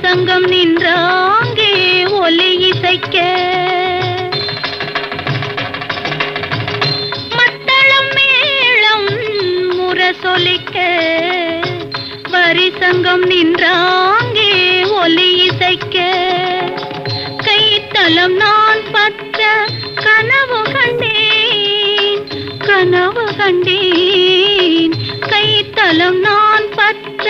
சங்கம் நின்றாங்கே ஒலி இசைக்க மத்தளம் மேளம் முரசொலிக்க வரி சங்கம் நின்றாங்கே ஒலி இசைக்க கைத்தலம் நான் பற்ற கனவு கண்டேன் கனவு கண்டேன் கைத்தலம் நான் பற்ற